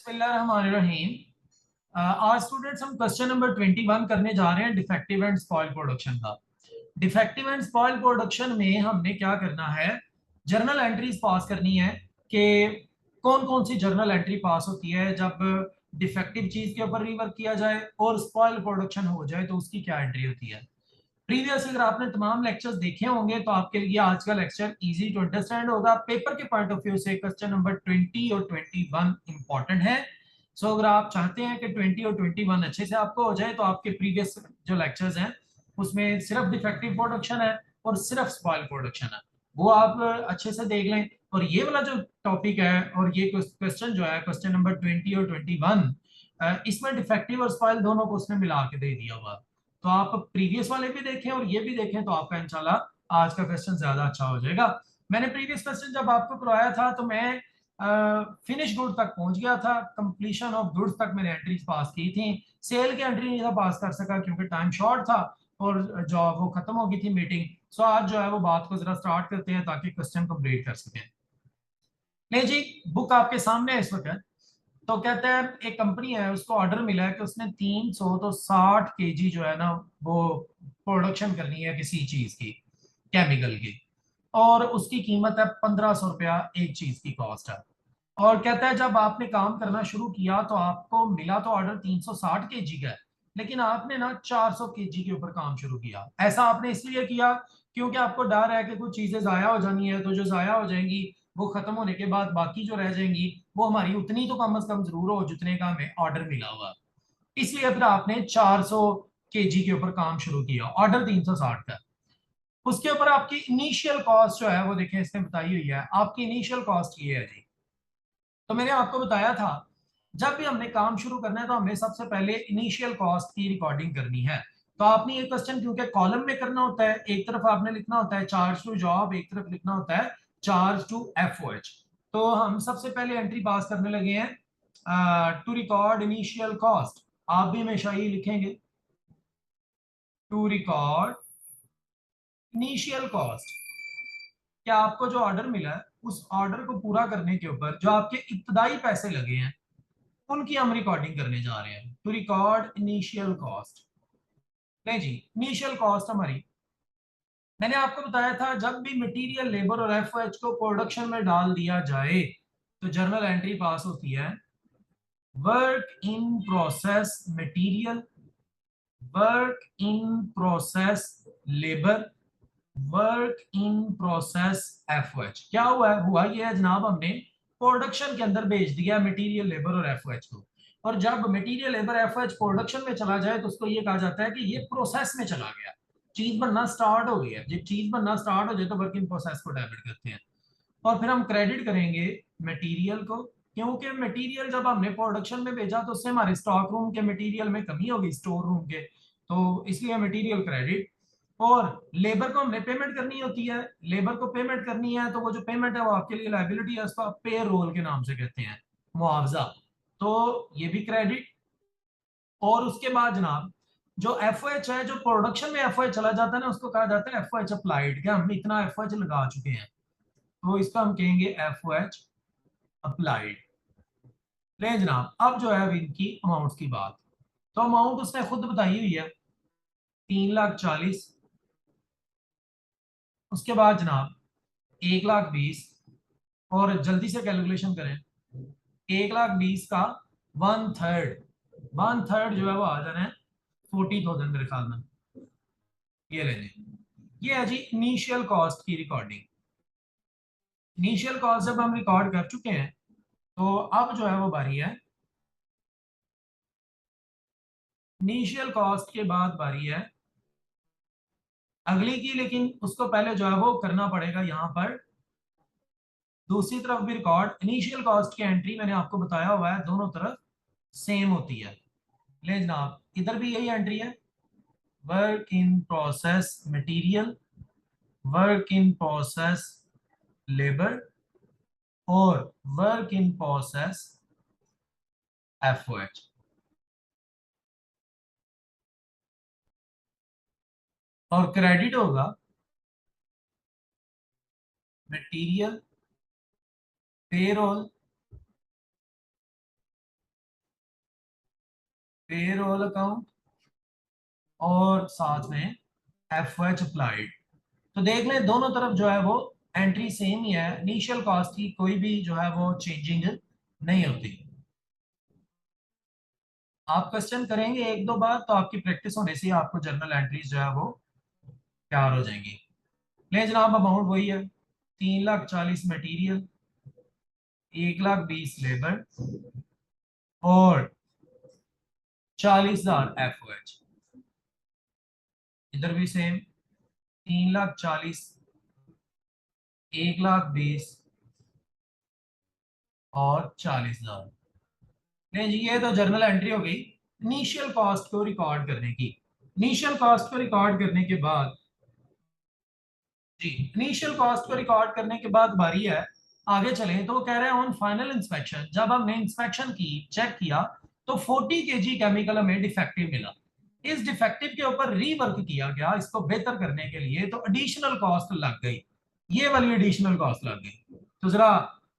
बिस्मिल्लाहिर्रहमानिर्रहीम। आज स्टूडेंट्स हम क्वेश्चन नंबर 21 करने जा रहे हैं डिफेक्टिव एंड स्पॉइल प्रोडक्शन का। डिफेक्टिव एंड स्पॉइल प्रोडक्शन में हमने क्या करना है, जर्नल एंट्रीज पास करनी है कि कौन कौन सी जर्नल एंट्री पास होती है जब डिफेक्टिव चीज के ऊपर रिवर्क किया जाए और स्पॉइल प्रोडक्शन हो जाए तो उसकी क्या एंट्री होती है। प्रीवियस अगर आपने तमाम लेक्चर्स देखे होंगे तो आपके लिए आज का लेक्चर इजी टू अंडरस्टैंड होगा। पेपर के पॉइंट ऑफ व्यू से क्वेश्चन नंबर 20 और 21 इंपॉर्टेंट है। सो अगर आप चाहते हैं कि 20 और 21 अच्छे से आपको हो जाए तो आपके प्रीवियस जो लेक्चर्स हैं उसमें सिर्फ डिफेक्टिव प्रोडक्शन है और सिर्फ स्पॉइल प्रोडक्शन है, वो आप अच्छे से देख लें। और ये वाला जो टॉपिक है और ये क्वेश्चन जो है क्वेश्चन नंबर 20 और 21, इसमें डिफेक्टिव और स्पॉइल दोनों को उसने मिला के दे दिया हुआ। तो आप प्रीवियस वाले भी देखें और ये भी देखें तो आपका इंशाल्लाह आज का क्वेश्चन ज्यादा अच्छा हो जाएगा। मैंने प्रीवियस क्वेश्चन जब आपको करवाया था तो मैं फिनिश गुड तक पहुंच गया था, कंप्लीशन ऑफ गुड्स तक मैंने एंट्रीज पास की थी। सेल की एंट्री नहीं था पास कर सका क्योंकि टाइम शॉर्ट था और जो वो खत्म हो गई थी मीटिंग। सो आज जो है वो बात को जरा स्टार्ट करते हैं ताकि क्वेश्चन कंप्लीट कर सकें। नहीं जी, बुक आपके सामने है इस वक्त। तो कहते हैं एक कंपनी है उसको ऑर्डर मिला है कि उसने 300 तो 60 kg जो है ना वो प्रोडक्शन करनी है किसी चीज की, केमिकल की। और उसकी कीमत है 1500 रुपया, एक चीज की कॉस्ट है। और कहता है जब आपने काम करना शुरू किया तो आपको मिला तो ऑर्डर 360 kg का है, लेकिन आपने ना 400 kg के ऊपर काम शुरू किया। ऐसा आपने इसलिए किया क्योंकि आपको डर है कि कुछ चीजें जाया हो जानी है, तो जो जाया हो जाएंगी वो खत्म होने के बाद बाकी जो रह जाएंगी वो हमारी उतनी तो कम से कम जरूर हो जितने का हमें ऑर्डर मिला हुआ। इसलिए फिर आपने 400 kg के ऊपर काम शुरू किया, ऑर्डर 360 का। उसके ऊपर आपकी इनिशियल कॉस्ट जो है वो देखें इसने बताई हुई है। आपकी इनिशियल कॉस्ट ये है जी, तो मैंने आपको बताया था जब भी हमने काम शुरू करना है तो हमें सबसे पहले इनिशियल कॉस्ट की रिकॉर्डिंग करनी है। तो आपने ये क्वेश्चन क्योंकि कॉलम में करना होता है, एक तरफ आपने लिखना होता है चार्ज टू जॉब, एक तरफ लिखना होता है चार्ज टू एफओएच। तो हम सबसे पहले एंट्री पास करने लगे हैं टू रिकॉर्ड इनिशियल कॉस्ट। आप भी हमेशा ही लिखेंगे टू रिकॉर्ड इनिशियल कॉस्ट। क्या आपको जो ऑर्डर मिला है उस ऑर्डर को पूरा करने के ऊपर जो आपके इब्तदाई पैसे लगे हैं उनकी हम रिकॉर्डिंग करने जा रहे हैं। To record initial cost. नहीं जी, इनिशियल कॉस्ट हमारी, मैंने आपको बताया था जब भी मटेरियल, लेबर और एफओएच को प्रोडक्शन में डाल दिया जाए तो जर्नल एंट्री पास होती है work in process material, work in process labour, work in process FOH. क्या हुआ है, हुआ ये है जनाब, हमने प्रोडक्शन के अंदर भेज दिया मटेरियल, लेबर और एफओएच को। और जब मटेरियल, लेबर, एफओएच प्रोडक्शन में चला जाए तो उसको ये कहा जाता है कि ये प्रोसेस में चला गया, चीज बनना स्टार्ट हो गई है। जब चीज बनना स्टार्ट हो जाए तो वर्क इन प्रोसेस को डेबिट करते हैं। और फिर हम क्रेडिट करेंगे मटेरियल को, क्योंकि मटेरियल जब हमने प्रोडक्शन में भेजा तो उससे हमारे स्टॉक रूम के मटेरियल में कमी होगी, स्टोर रूम के, तो इसलिए मटेरियल क्रेडिट। और लेबर को हमने पेमेंट करनी होती है, लेबर को पेमेंट करनी है तो वो जो पेमेंट है वो आपके लिए लाइबिलिटी है, उसको आप पे रोल के नाम से कहते हैं, मुआवजा। तो ये भी क्रेडिट। और उसके बाद जनाब जो एफओएच है, जो प्रोडक्शन में एफओएच चला जाता है ना उसको कहा जाता है एफओएच अप्लाइड। क्या हम इतना एफओएच लगा चुके हैं तो इसका हम कहेंगे एफओएच अप्लाइड। ले जनाब, अब जो है अब इनकी अमाउंट की बात। तो अमाउंट उसने खुद बताई हुई है 3,40,000। उसके बाद जनाब 1,20,000, और जल्दी से कैलकुलेशन करें, 1,20,000 का 1/3, 1/3 जो है वो आ जाना है 40,000 मेरे ख्याल में। ये ले जी, ये है जी इनिशियल कॉस्ट की रिकॉर्डिंग। इनिशियल कॉस्ट जब हम रिकॉर्ड कर चुके हैं तो अब जो है वो बारी है इनिशियल कॉस्ट के बाद बारी है अगली की, लेकिन उसको पहले जो है वो करना पड़ेगा यहाँ पर दूसरी तरफ भी रिकॉर्ड। इनिशियल कॉस्ट की एंट्री मैंने आपको बताया हुआ है दोनों तरफ सेम होती है। ले जनाब, इधर भी यही एंट्री है, work in process material, work in process labour, और वर्क इन प्रोसेस एफओएच। और क्रेडिट होगा मटेरियल, पेरोल, पेरोल अकाउंट और साथ में एफ एच अप्लाइड। तो देख लें दोनों तरफ जो है वो एंट्री सेम ही है, इनिशियल कॉस्ट की कोई भी जो है वो चेंजिंग नहीं होती। आप क्वेश्चन करेंगे एक दो बार तो आपकी प्रैक्टिस होने से आपको जर्नल एंट्रीज जो है वो तैयार हो जाएंगी। ले जनाब अमाउंट वही है, 3,40,000 मटेरियल, 1,20,000 लेबर और 40,000 एफ ओ एच। इधर भी सेम, 3,40,000, 1,20,000 और 40,000। नहीं जी, ये तो जर्नल एंट्री हो गई इनिशियल कॉस्ट को रिकॉर्ड करने की। इनिशियल कॉस्ट को रिकॉर्ड करने के बाद जी, इनिशियल कॉस्ट को रिकॉर्ड करने के बाद बारी है आगे चलें तो वो कह रहे हैं ऑन फाइनल इंस्पेक्शन, जब हमने इंस्पेक्शन की चेक किया तो 40 केजी केमिकल हमें डिफेक्टिव मिला। इस डिफेक्टिव के ऊपर रीवर्क किया गया इसको बेहतर करने के लिए, तो एडिशनल कॉस्ट लग गई, ये वाली एडिशनल कॉस्ट लग गई। तो जरा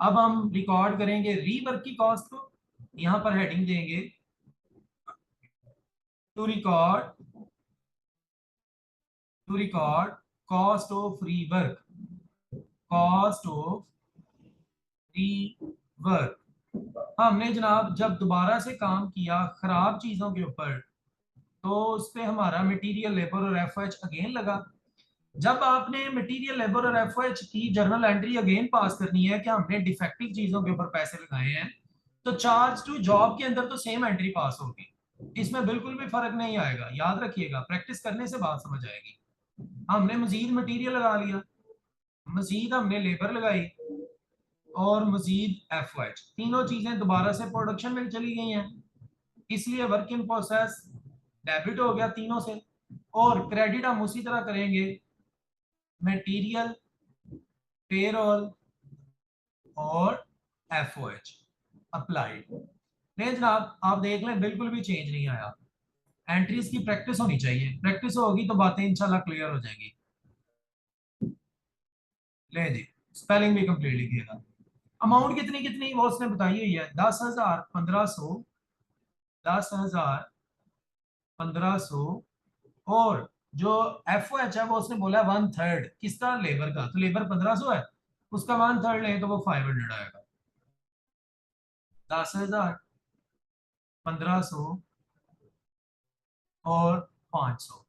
अब हम रिकॉर्ड करेंगे रीवर्क की कॉस्ट को, यहां पर हेडिंग देंगे to record, to record cost of rework, cost of rework. हमने जनाब जब दोबारा से काम किया खराब चीजों के ऊपर तो उस पे हमारा मटेरियल लेबर और एफओएच अगेन लगा। जब आपने मटेरियल लेबर और एफओएच की जर्नल एंट्री अगेन पास करनी है कि हमने डिफेक्टिव चीजों के ऊपर पैसे लगाए हैं, तो चार्ज टू जॉब के अंदर तो सेम एंट्री पास होगी, इसमें बिल्कुल भी फर्क नहीं आएगा। याद रखिएगा, प्रैक्टिस करने से बात समझ आएगी। हमने मजीद मटेरियल लगा लिया, मजीद हमने लेबर लगाई और मजीद एफओएच, तीनों चीजें दोबारा से प्रोडक्शन में चली गई हैं, इसलिए वर्क इन प्रोसेस डेबिट हो गया तीनों से। और क्रेडिट हम उसी तरह करेंगे, मटेरियल, पेरोल और एफओएच अप्लाइड। नहीं जनाब, आप देख लें बिल्कुल भी चेंज नहीं आया। एंट्रीज की प्रैक्टिस होनी चाहिए, प्रैक्टिस होगी तो बातें इंशाल्लाह क्लियर हो जाएंगी। ले जी, स्पेलिंग भी कंप्लीट लिखिएगा। अमाउंट कितनी कितनी वो उसने बताई हुई है, 10,000, 1,500, 10,000, 1,500 और जो एफ ओ एच है वो उसने बोला 1/3 किसका, लेबर का। तो लेबर 1,500 है, उसका 1/3 ले तो वो 500 आएगा। 10,000, 1,500 और 500।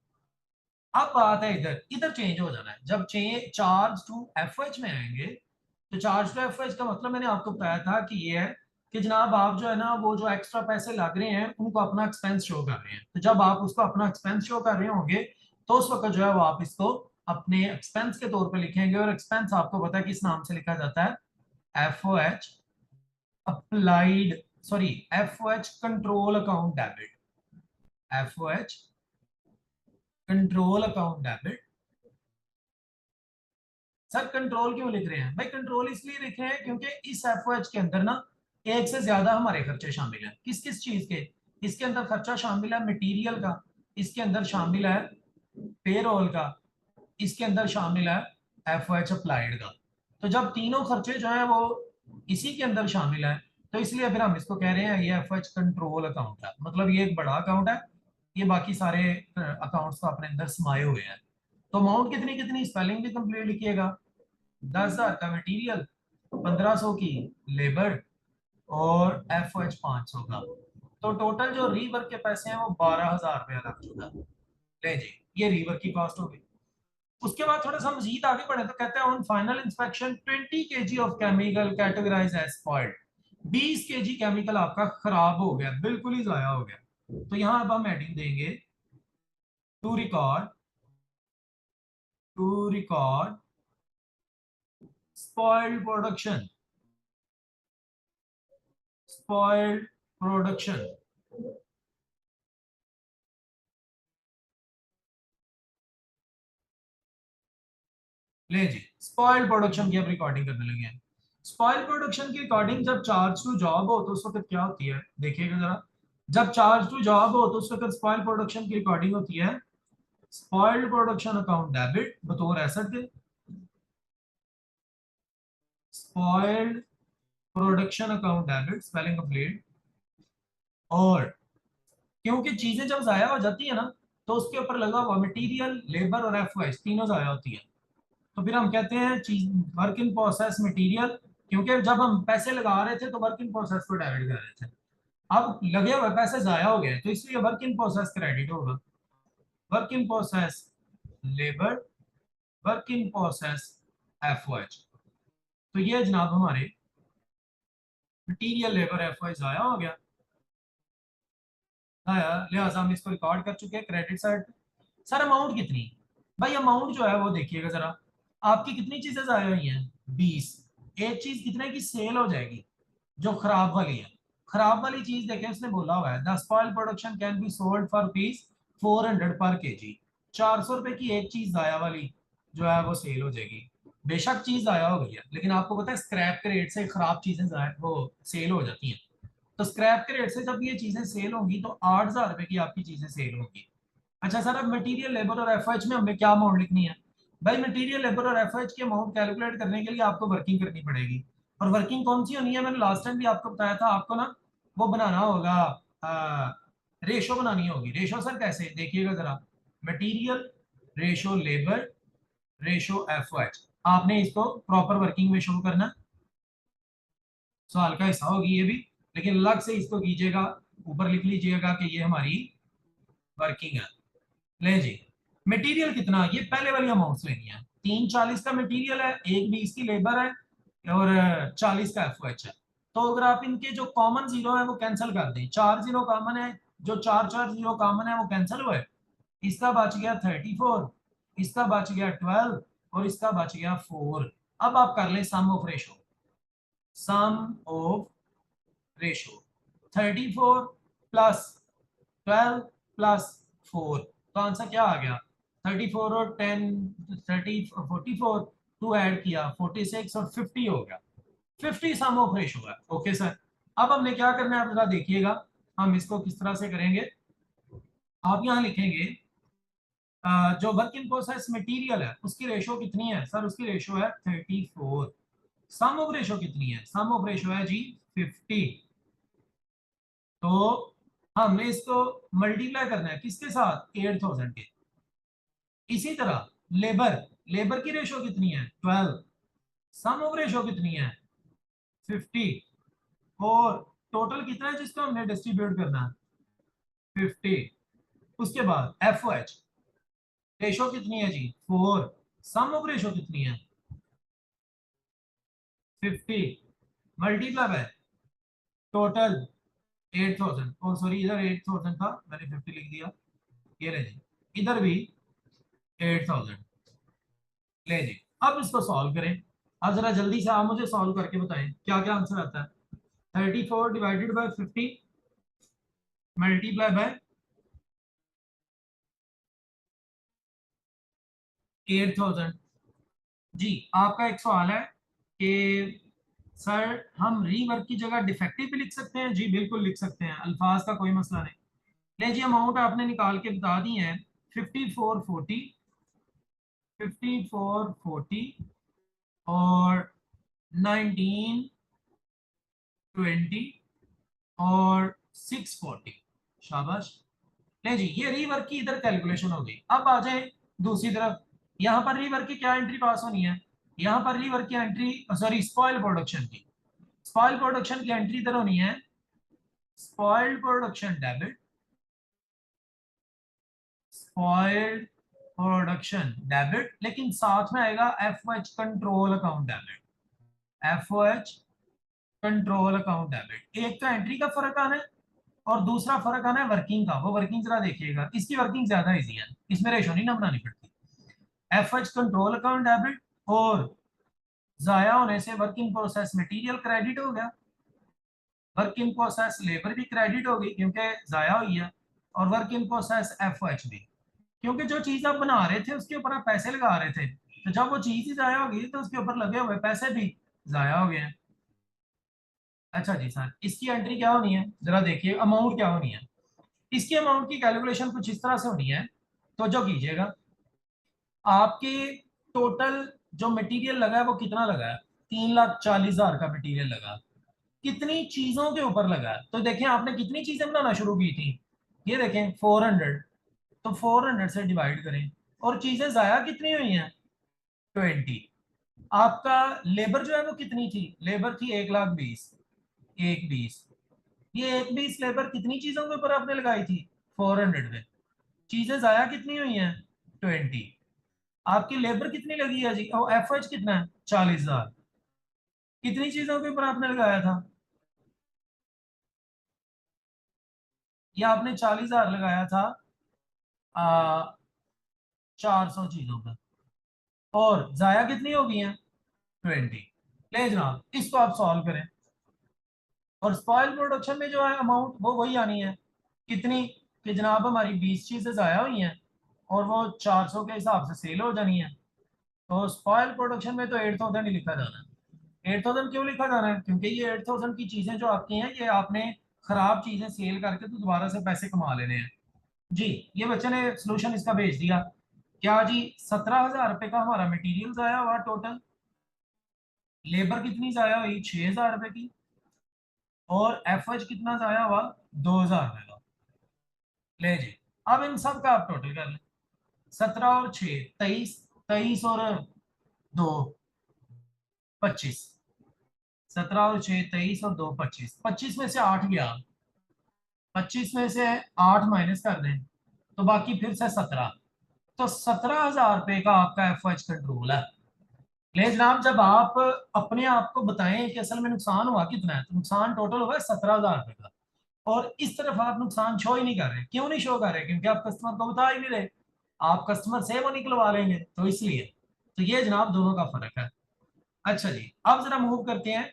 अब बात है इधर इधर चेंज हो जाना है, जब चार्ज टू एफ एच में आएंगे तो चार्ज टू एफ एच का मतलब मैंने आपको बताया था कि ये है कि जनाब आप जो है ना वो जो एक्स्ट्रा पैसे लग रहे हैं उनको अपना एक्सपेंस शो कर रहे हैं। तो जब आप उसको अपना एक्सपेंस शो कर रहे होंगे तो उस वक्त जो है वो आप इसको अपने एक्सपेंस के तौर पे लिखेंगे। और एक्सपेंस आपको पता है किस नाम से लिखा जाता है, F O H applied, sorry F O H control account debit, F O H control account debit. Sir control क्यों लिख रहे हैं भाई, कंट्रोल इसलिए लिख रहे हैं क्योंकि इस एफओएच के अंदर ना एक से ज्यादा हमारे खर्चे शामिल हैं। किस किस चीज के, इसके अंदर खर्चा शामिल है मटेरियल का, इसके अंदर शामिल है पेरोल का, इसके अंदर शामिल है एफओएच अप्लाइड का। तो जब तीनों खर्चे जो है वो इसी के अंदर शामिल है तो इसलिए फिर हम इसको कह रहे हैं ये एफओएच कंट्रोल अकाउंट है, मतलब ये एक बड़ा अकाउंट है, ये बाकी सारे अकाउंट्स को अपने अंदर समाये हुए हैं। तो अमाउंट कितनी कितनी, स्पेलिंग भी कंप्लीट लिखिएगा। 10,000 का मटेरियल, 1,500 की लेबर और एफ ओ एच 500 का। तो टोटल जो रीवर्क के पैसे हैं वो 12,000 रुपया लग चुका है। ले जी, ये रीवर्क की कॉस्ट हो गई। उसके बाद थोड़ा सा मजीद आगे बढ़े तो कहते हैं on final inspection 20 K G of chemical categorize as spoiled, 20 K G chemical आपका खराब हो गया, बिल्कुल ही जाया हो गया। तो यहां अब हम हेडिंग देंगे to record, to record spoiled production, spoiled production. ले जी, स्पॉइल्ड प्रोडक्शन की अब रिकॉर्डिंग करने लगे हैं। स्पॉइल प्रोडक्शन की रिकॉर्डिंग जब चार्ज टू जॉब हो तो उस वक्त क्या होती है, देखिएगा जरा। जब चार्ज टू जॉब हो तो उस वक्त स्पॉइल प्रोडक्शन की रिकॉर्डिंग होती है स्पॉइल्ड प्रोडक्शन अकाउंट डेबिट बतौर एसेट के, spoiled production account debit spelling complete. और क्योंकि चीजें जब जाया हो जाती है ना तो उसके ऊपर लगा हुआ मटेरियल, लेबर और एफओएच तीनों जाया होती है। तो फिर हम कहते हैं चीज वर्क इन प्रोसेस मटेरियल, क्योंकि जब हम पैसे लगा रहे थे तो वर्क इन प्रोसेस को डेबिट कर रहे थे। अब लगे हुए पैसे जाया हो गए तो इसलिए वर्क इन प्रोसेस क्रेडिट होगा। Work in process labour, work in process FOH. तो ये जनाब हमारे मटीरियल लेबर एफओएच जाया हो गया। आया, लिहाजा हम इसको रिकॉर्ड कर चुके हैं क्रेडिट साइड। सर अमाउंट कितनी? भाई अमाउंट जो है वो देखिएगा जरा, आपकी कितनी चीजें जाया हुई हैं? 20। एक चीज कितने की सेल हो जाएगी जो खराब वाली है? खराब वाली चीज देखें, उसने बोला हुआ है the spoil production can be sold for rupees 400 पर केजी। 400 रुपए की एक चीज जाया वाली जो है वो सेल हो जाएगी। बेशक चीज जाया हो गई है, लेकिन आपको पता है स्क्रैप के रेट से खराब चीजें वो सेल हो जाती हैं। तो स्क्रैप के रेट से जब ये चीजें सेल होंगी तो 8,000 रुपए की आपकी चीजें सेल होंगी। अच्छा सर, अब मटेरियल लेबर और एफएच में हमें क्या अमाउंट लिखनी है? भाई मटेरियल लेबर और एफएच की अमाउंट कैलकुलेट करने के लिए आपको वर्किंग करनी पड़ेगी। और वर्किंग कौन सी होनी है? मैंने लास्ट टाइम भी आपको बताया था, आपको ना वो बनाना होगा, रेशो बनानी होगी। रेशो सर कैसे, देखिएगा जरा, material ratio labour ratio FH. आपने इसको प्रॉपर वर्किंग में शो करना। सवाल का हिस्सा होगी ये भी, लेकिन अलग से इसको कीजिएगा, ऊपर लिख लीजिएगा कि ये हमारी वर्किंग है। ले जी, मटेरियल कितना, ये पहले वाली अमाउंट्स लेनी है। 340 का मटेरियल है, 120 की लेबर है और 40 का एफओएच है। तो अगर आप इनके जो कॉमन जीरो है वो कैंसिल कर दें, 4 जीरो कॉमन है, जो 4 जीरो कॉमन है वो कैंसिल हुए। इसका बच गया 34, इसका बच गया 12 और इसका बच गया 4। अब आप कर ले sum of ratio, sum of ratio 34 plus 12 plus 4, तो आंसर क्या आ गया? 34 और 10, 30, 44, टू ऐड किया 46 और 50 हो गया। 50 सम ऑफ रेशो है। ओके सर, अब हमने क्या करना है आप जरा देखिएगा, हम इसको किस तरह से करेंगे। आप यहाँ लिखेंगे जो वर्क इन प्रोसेस मटेरियल है उसकी रेशो कितनी है? सर उसकी रेशो है 34। सम ऑफ रेशो कितनी है? सम ऑफ रेशो है जी 50। तो हमने इसको मल्टीप्लाई करना है किसके साथ? 8,000 के। इसी तरह लेबर, लेबर की रेशो कितनी है? 12। सम ऑफ रेशो कितनी है? 50। और टोटल कितना है जिसको हमने डिस्ट्रीब्यूट करना है? 50। उसके बाद एफ ओ एच रेशो कितनी है जी? 4। सम ऑफ रेशो कितनी है? 50 मल्टीप्लाई बाय टोटल 8,000। और सॉरी, इधर 8,000 था, मैंने 50 लिख दिया। ये ले जी, इधर भी 8,000। ले जी, अब इसको सॉल्व करें। अब जरा जल्दी से आप मुझे सॉल्व करके बताएं क्या क्या आंसर आता है। 34 डिवाइडेड बाय 50 मल्टीप्लाई बाय 8,000। जी, आपका एक सवाल है कि सर हम रीवर्क की जगह डिफेक्टिव भी लिख सकते हैं? जी बिल्कुल लिख सकते हैं, अल्फाज का कोई मसला नहीं। ले जी, अमाउंट आपने निकाल के बता दी है, 5440, 5440 और 1920 और 640। शाबाश। ले जी, ये रीवर्क की इधर कैलकुलेशन हो गई। अब आ जाए दूसरी तरफ, यहाँ पर रीवर्क की क्या एंट्री पास होनी है? यहाँ पर रीवर्क की एंट्री, सॉरी स्पॉइल प्रोडक्शन की, स्पॉइल प्रोडक्शन की एंट्री इधर होनी है, spoiled production debit, spoiled production debit, लेकिन साथ में आएगा FOH control account debit, FOH control account debit. एक तो एंट्री का फर्क आना है और दूसरा फर्क आना है वर्किंग का। वो वर्किंग जरा देखिएगा, इसकी वर्किंग ज्यादा इजी है, इसमें रेशो नहीं ना बनानी पड़ती। एफएच कंट्रोल अकाउंट डेबिट और जाया होने से work in process material credit हो गया, वर्क इन प्रोसेस लेबर भी क्रेडिट हो गई क्योंकि जाया हुई है, और वर्क इन प्रोसेस एफओएच भी, क्योंकि जो चीज आप बना रहे थे उसके ऊपर आप पैसे लगा रहे थे, तो जब वो चीज ही जाया हो गई तो उसके ऊपर लगे हुए पैसे भी जाया हो गए हैं। अच्छा जी सर, इसकी एंट्री क्या होनी है जरा देखिए, अमाउंट क्या होनी है? इसकी अमाउंट की कैलकुलेशन कुछ इस तरह से होनी है। तो जो कीजिएगा, आपके टोटल जो मटेरियल लगा है वो कितना लगा है? 3,40,000 का मटेरियल लगा। कितनी चीजों के ऊपर लगा है? तो देखिए आपने कितनी चीजें बनाना शुरू की थी? ये देखें 400, तो 400 से डिवाइड करें और चीजें जाया कितनी हुई हैं 20। आपका लेबर जो है वो कितनी थी, लेबर थी 1,20,000, 1,20,000। ये 1,20,000 लेबर कितनी चीजों के ऊपर आपने लगाई थी 400 में, चीजें जाया कितनी हुई हैं 20। आपकी लेबर कितनी लगी है जी, और एफएच कितना है 40,000, कितनी चीजों के ऊपर आपने लगाया था, ये आपने 40,000 लगाया था 400 चीजों पर, और जाया कितनी हो गई है 20। ले जनाब इसको आप सॉल्व करें, और स्पॉइल प्रोडक्शन में जो है अमाउंट वो वही आनी है, कितनी, कि जनाब हमारी 20 चीजें जाया हुई हैं और वो 400 के हिसाब से सेल हो जानी है। तो स्पॉइल प्रोडक्शन में तो 8,000 ही लिखा जाना है। 8,000 क्यों लिखा जाना है, क्योंकि ये 8,000 की चीजें जो आपकी हैं ये आपने खराब चीजें सेल करके तो दोबारा से पैसे कमा लेने हैं जी। ये बच्चे ने सोल्यूशन इसका भेज दिया। क्या जी 17,000 रुपए का हमारा मटेरियल जाया हुआ टोटल, लेबर कितनी जाया हुई 6,000 रुपए की, और एफएच कितना जाया हुआ 2,000 रुपए का। ले जी अब इन सब का आप टोटल कर लें, 17 और 6 23, 23 और 2 25, 17 और 6 23 और 2 25, 25 में से 8 गया, 25 में से 8 माइनस कर दें तो बाकी फिर से 17, तो 17,000 रुपए का आपका एफएच कंट्रोल है। ले जनाब जब आप अपने आप को बताएं कि असल में नुकसान हुआ कितना है, तो नुकसान टोटल हुआ है 17,000 रुपए का, और इस तरफ आप नुकसान शो ही नहीं कर रहे। क्यों नहीं शो कर रहे, क्योंकि आप कस्टमर को बता ही नहीं रहे, आप कस्टमर से वो निकलवा लेंगे तो इसलिए। तो ये जनाब दोनों का फर्क है। अच्छा जी अब जरा मूव करते हैं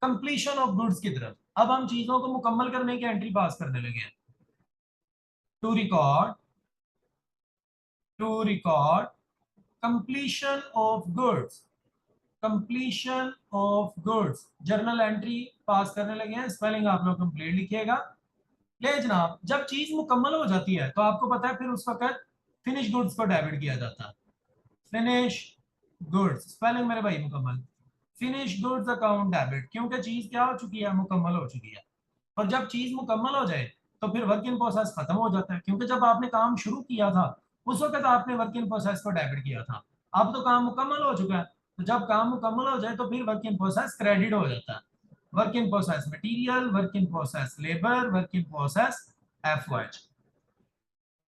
कंप्लीशन ऑफ गुड्स की तरफ। अब हम चीजों को मुकम्मल करने की एंट्री पास करने लगे हैं। To record, to record completion of goods, completion of goods journal entry पास करने लगे हैं। स्पेलिंग आप लोग कंप्लीट लिखिएगा। ले जनाब जब चीज मुकम्मल हो जाती है तो आपको पता है फिर उस वक्त फिनिश गुड्स को डेबिट किया जाता है। फिनिश गुड्स स्पेलिंग मेरे भाई मुकम्मल, फिनिश गुड्स अकाउंट डेबिट, क्योंकि चीज क्या हो चुकी है मुकम्मल हो चुकी है। और जब चीज मुकम्मल हो जाए तो फिर वर्क इन प्रोसेस खत्म हो जाता है, क्योंकि जब आपने काम शुरू किया था उस वक्त आपने वर्क इन प्रोसेस को डेबिट किया था। अब तो काम मुकम्मल हो चुका है, तो जब काम मुकम्मल हो जाए तो फिर वर्क इन प्रोसेस क्रेडिट हो जाता है। Work in process material, work in process labour, work in process एफवाइज।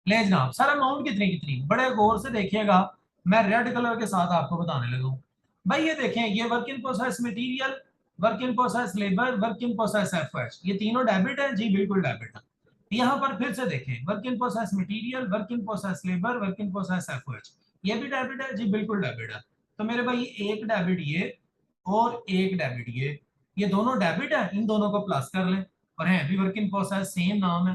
ले जनाब सर अमाउंट कितनी कितनी बड़े गौर से देखिएगा, मैं रेड कलर के साथ आपको बताने लगा हूं। भाई ये देखें, ये work in process material, work in process labour, work in process efforts, ये तीनों डेबिट है जी, बिल्कुल डेबिट है। यहाँ पर फिर से देखें, work in process material, work in process labour, work in process efforts, ये भी डेबिट है जी, बिल्कुल डेबिट है। तो मेरे भाई एक डेबिट ये और एक डेबिट ये दोनों डेबिट है, इन दोनों को प्लस कर लें, और है भी वर्क इन प्रोसेस, सेम नाम है।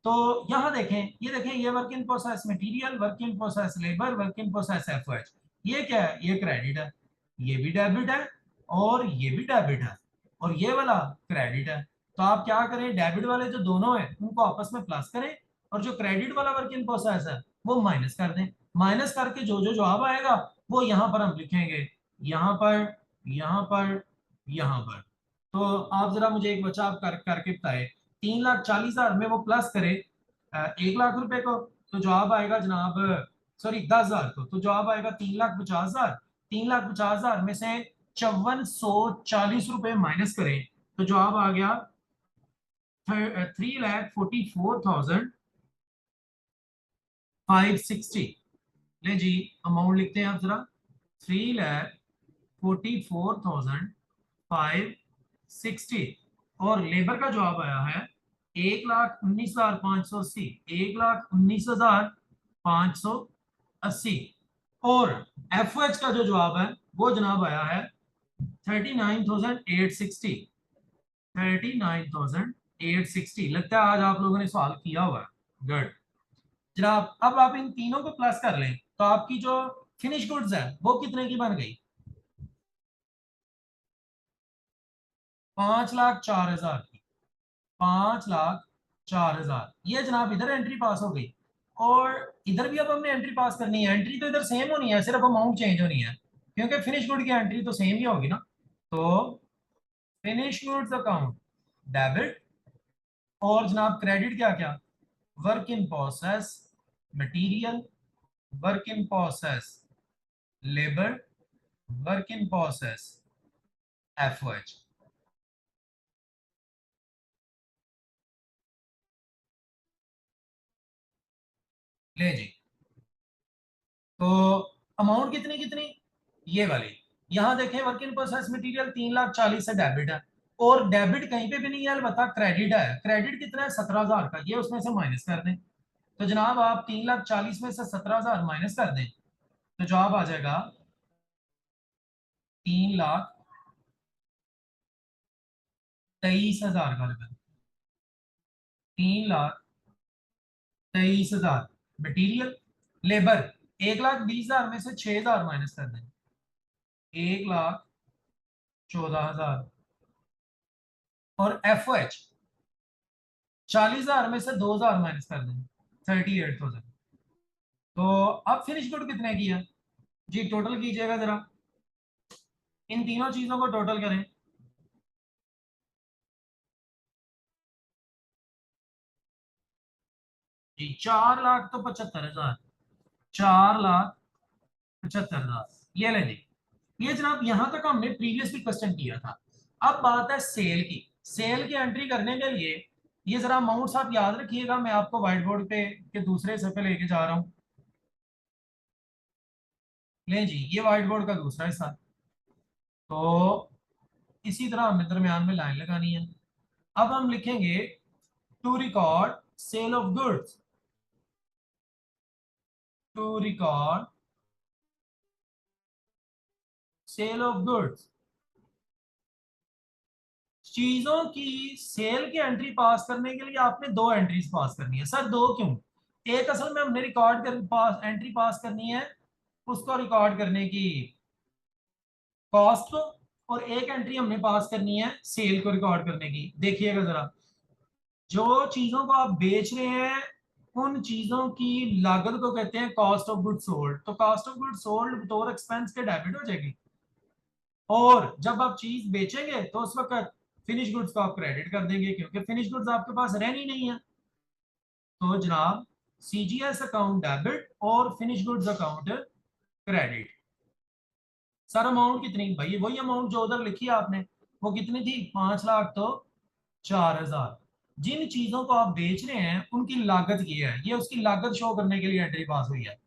तो यहाँ देखें, ये देखें, ये work in process material, work in process labour, work in process effort, ये क्या है, ये क्रेडिट है, ये भी डेबिट है और ये भी डेबिट है, और ये वाला क्रेडिट है। तो आप क्या करें, डेबिट वाले जो दोनों हैं उनको आपस में प्लस करें, और जो क्रेडिट वाला वर्क इन प्रोसेस है वो माइनस कर दें। माइनस करके जो जो जवाब आएगा वो यहाँ पर हम लिखेंगे, यहाँ पर, यहाँ पर, यहाँ पर। तो आप जरा मुझे एक बच्चा आप करके बताए, 3,40,000 में वो प्लस करे 1,00,000 रुपए को, तो जवाब आएगा जनाब, सॉरी 10,000 को, तो जवाब आएगा 3,50,000। 3,50,000 में से 5,440 रुपए माइनस करें तो जवाब आ गया 3,44,560। ले जी अमाउंट लिखते हैं आप जरा, 3,44,560, और लेबर का जवाब आया है 1,19,580, 1,19,580, और एफ का जो जवाब है वो जनाब आया है 39,860, 39,860। लगता है आज आप लोगों ने सवाल किया हुआ है, गुड। जनाब अब आप इन तीनों को प्लस कर लें तो आपकी जो फिनिश गुड्स है वो कितने की बन गई, 5,04,000 की, 5,04,000। ये जनाब इधर एंट्री पास हो गई, और इधर भी अब हमने एंट्री पास करनी है। एंट्री तो इधर सेम होनी है, सिर्फ अमाउंट चेंज होनी है, क्योंकि फिनिश गुड की एंट्री तो सेम ही होगी ना। तो फिनिश गुड्स अकाउंट डेबिट, और जनाब क्रेडिट क्या क्या, work in process material, work in process labour, work in process FOH. ले जी, तो अमाउंट कितनी कितनी, ये वाली। यहां देखें वर्क इन प्रोसेस मटेरियल 3,40,000 से डेबिट है, और डेबिट कहीं पे भी नहीं है, अलबत्ता क्रेडिट है। क्रेडिट कितना है? 17,000 का, ये उसमें से माइनस कर दें। तो जनाब आप 3,40,000 में से 17,000 माइनस कर दें, तो जवाब आ जाएगा 3,23,000 का लगभग। 3,23,000 मटीरियल, लेबर 1,20,000 में से 6,000 माइनस कर दें, 1,14,000। और एफ ओ एच 40,000 में से 2,000 माइनस कर दें, 38,000। तो अब फिनिश गुड कितने की है जी? टोटल कीजिएगा जरा, इन तीनों चीजों को टोटल करें। जी 4,75,000, 4,75,000, ये ले जी। ये जनाब यहां तक हमने प्रीवियसली क्वेश्चन किया था। अब बात है सेल की। सेल की एंट्री करने के लिए ये जरा अमाउंट्स आप याद रखिएगा, मैं आपको व्हाइट बोर्ड पे के दूसरे हिस्से पे लेके जा रहा हूँ। ले जी, ये व्हाइट बोर्ड का दूसरा हिस्सा। तो इसी तरह हमें दरमियान में लाइन लगानी है। अब हम लिखेंगे to record sale of goods, to record sale of goods. चीजों की सेल की एंट्री पास करने के लिए आपने दो एंट्रीज पास करनी है। सर दो क्यों? एक असल में हमने रिकॉर्ड कर पास एंट्री पास करनी है उसको रिकॉर्ड करने की कॉस्ट को, और एक एंट्री हमने पास करनी है सेल को रिकॉर्ड करने की। देखिएगा जरा, जो चीजों को आप बेच रहे हैं उन चीजों की लागत को कहते हैं कॉस्ट ऑफ गुड सोल्ड। तो कॉस्ट ऑफ गुड सोल्ड बतौर एक्सपेंस के डेबिट हो जाएगी, और जब आप चीज बेचेंगे तो उस वक्त फिनिश गुड्स को आप क्रेडिट कर देंगे, क्योंकि फिनिश गुड्स आपके पास रहनी नहीं है। तो जनाब सीजीएस अकाउंट डेबिट और finish goods account credit. Sir amount कितनी? भाई वही अमाउंट जो उधर लिखी है आपने, वो कितनी थी? 5,00,000 तो 4,000। जिन चीजों को आप बेच रहे हैं उनकी लागत ये है, ये उसकी लागत शो करने के लिए एंट्री पास हुई है।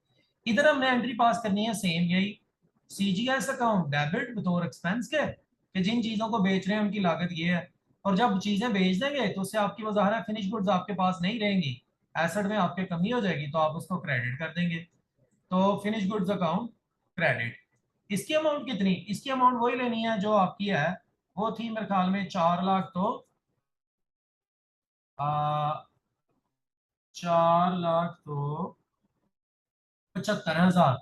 इधर हमने एंट्री पास करनी है सेम यही, सीजीएस अकाउंट डेबिट बतौर एक्सपेंस के, कि जिन चीजों को बेच रहे हैं उनकी लागत ये है। और जब चीजें बेच देंगे तो उससे आपकी वो ज़ाहिर है फिनिश गुड्स आपके पास नहीं रहेंगी, एसेट में आपके कमी हो जाएगी, तो आप उसको क्रेडिट कर देंगे। तो फिनिश गुड्स अकाउंट क्रेडिट। इसकी अमाउंट कितनी? इसकी अमाउंट वही लेनी है जो आपकी है, वो थी मेरे ख्याल में 4,00,000 तो 4,75,000।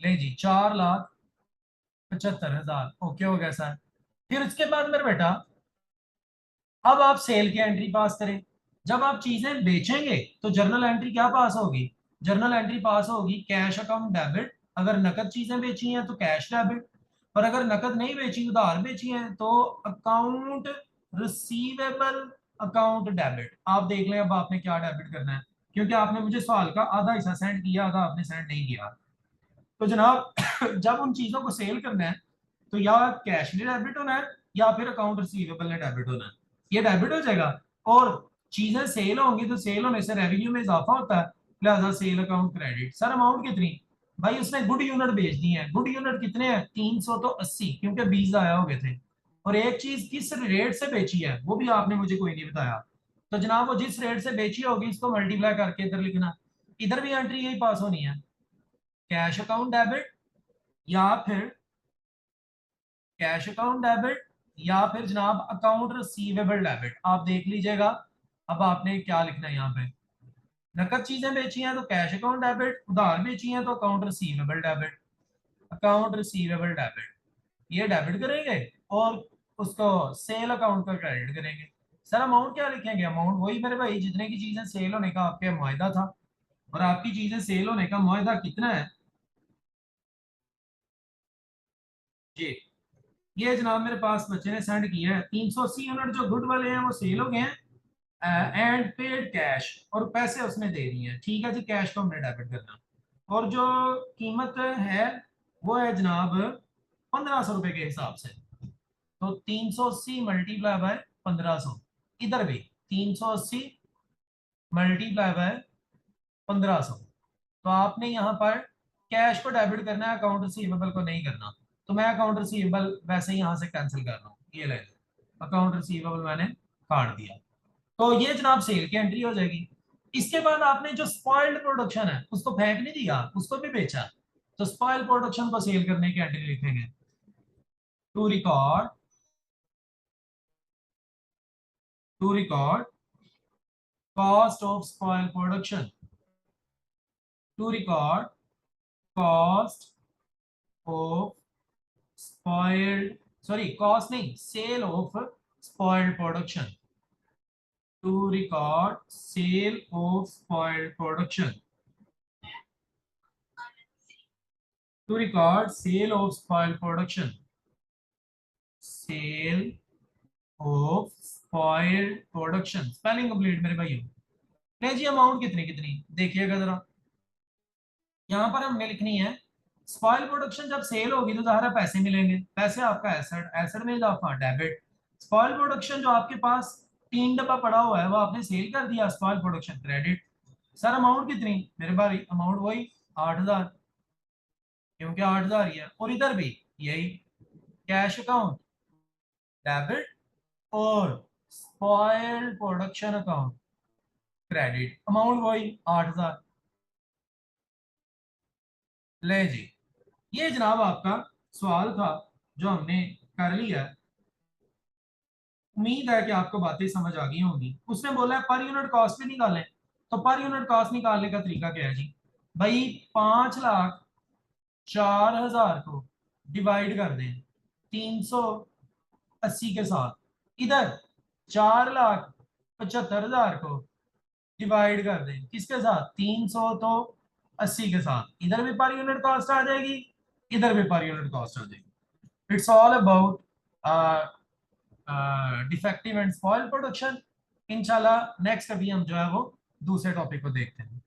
ले जी 4,75,000, ओके हो गया सर। फिर उसके बाद मेरे बेटा अब आप सेल की एंट्री पास करें। जब आप चीजें बेचेंगे तो जर्नल एंट्री क्या पास होगी? जर्नल एंट्री पास होगी कैश अकाउंट डेबिट। अगर नकद चीजें बेची हैं तो कैश डेबिट, और अगर नकद नहीं बेची उधार बेची हैं तो अकाउंट रिसीवेबल अकाउंट डेबिट। आप देख लें अब आपने क्या डेबिट करना है, क्योंकि आपने मुझे सवाल का आधा हिस्सा सेंड किया, आधा आपने सेंड नहीं किया। तो जनाब जब उन चीजों को सेल करना है तो या कैश ने डेबिट होना है या फिर अकाउंट रिसीवेबल ने डेबिट होना है। ये डेबिट हो जाएगा, और चीजें सेल होंगी तो सेल होने से रेवेन्यू में इजाफा होता है, लिहाजा sale account credit. Sir amount कितनी? भाई उसने गुड यूनिट बेच दी है। गुड यूनिट कितने हैं? 300 तो 80, क्योंकि 20 आया हो गए थे। और एक चीज किस रेट से बेची है वो भी आपने मुझे कोई नहीं बताया। तो जनाब वो जिस रेट से बेची होगी इसको मल्टीप्लाई करके इधर लिखना। इधर भी एंट्री यही पास होनी है, कैश अकाउंट डेबिट या फिर कैश अकाउंट डेबिट या फिर जनाब अकाउंट रिसीवेबल डेबिट। आप देख लीजिएगा अब आपने क्या लिखना है यहाँ पे। नकद चीजें बेची हैं तो कैश अकाउंट डेबिट, उधार बेची हैं तो account receivable debit. Account receivable debit ये डेबिट करेंगे, और उसको सेल अकाउंट का क्रेडिट करेंगे। सर अमाउंट क्या लिखेंगे? अमाउंट वही मेरे भाई जितने की चीजें सेल होने का आपके मुआहदा था, और आपकी चीजें सेल होने का मुआहदा कितना है जी? ये जनाब मेरे पास बच्चे ने सेंड किया है 380 यूनिट जो गुड वाले हैं वो सेल हो गए हैं, एंड पेड कैश, और पैसे उसने दे दिए हैं, ठीक है जी, कैश को हमने डेबिट करना। और जो कीमत है वो है जनाब 1500 रुपए के हिसाब से। तो 380 मल्टीप्लाई बाय 1500, इधर भी 380 मल्टीप्लाई बाय 1500। तो आपने यहाँ पर कैश को डेबिट करना है, अकाउंट रिसीवेबल को नहीं करना। तो मैं अकाउंट रिसीवेबल वैसे ही यहाँ से कैंसिल कर रहा हूँ, ये ले लो, अकाउंट रिसीवेबल मैंने काट दिया। तो ये जनाब सेल की एंट्री हो जाएगी। इसके बाद आपने जो स्पॉइल्ड प्रोडक्शन है उसको फेंक नहीं दिया, उसको भी बेचा। तो स्पॉइल्ड प्रोडक्शन को सेल करने की एंट्री लिखेंगे, to record, to record cost of spoiled production, to record cost of spoiled, sorry cost नहीं, sale of spoiled production, to record sale of spoiled production, to record sale of spoiled production, sale of spoiled production, spelling complete मेरे भाइयों। नहीं जी, amount कितनी कितनी देखिएगा जरा, यहाँ पर हमने लिखनी है स्पॉइल प्रोडक्शन जब सेल होगी तो ज़ाहिर है पैसे मिलेंगे, पैसे आपका एसेट, एसेट में आपका डेबिट। स्पॉइल प्रोडक्शन जो आपके पास 3 डब्बा पड़ा हुआ है वो आपने सेल कर दिया, spoil production credit. Sir amount कितनी मेरे भाई, अमाउंट वही 8000, क्योंकि 8000 ही है। और इधर भी यही, कैश अकाउंट डेबिट और spoil production account credit, amount वही 8000। ले जी, ये जनाब आपका सवाल था जो हमने कर लिया है। उम्मीद है कि आपको बातें समझ आ गई होंगी। उसने बोला है पर यूनिट कॉस्ट भी निकालें, तो पर यूनिट कॉस्ट निकालने का तरीका क्या है जी भाई, 5,04,000 को डिवाइड कर दें 380 के साथ, इधर 4,75,000 को डिवाइड कर दें किसके साथ, 380 के साथ, इधर भी पर यूनिट कॉस्ट आ जाएगी, इधर भी पर यूनिट कॉस्ट आ जाएगी। It's all about defective and spoil production. इंशाल्लाह नेक्स्ट कभी हम जो है वो दूसरे टॉपिक को देखते हैं।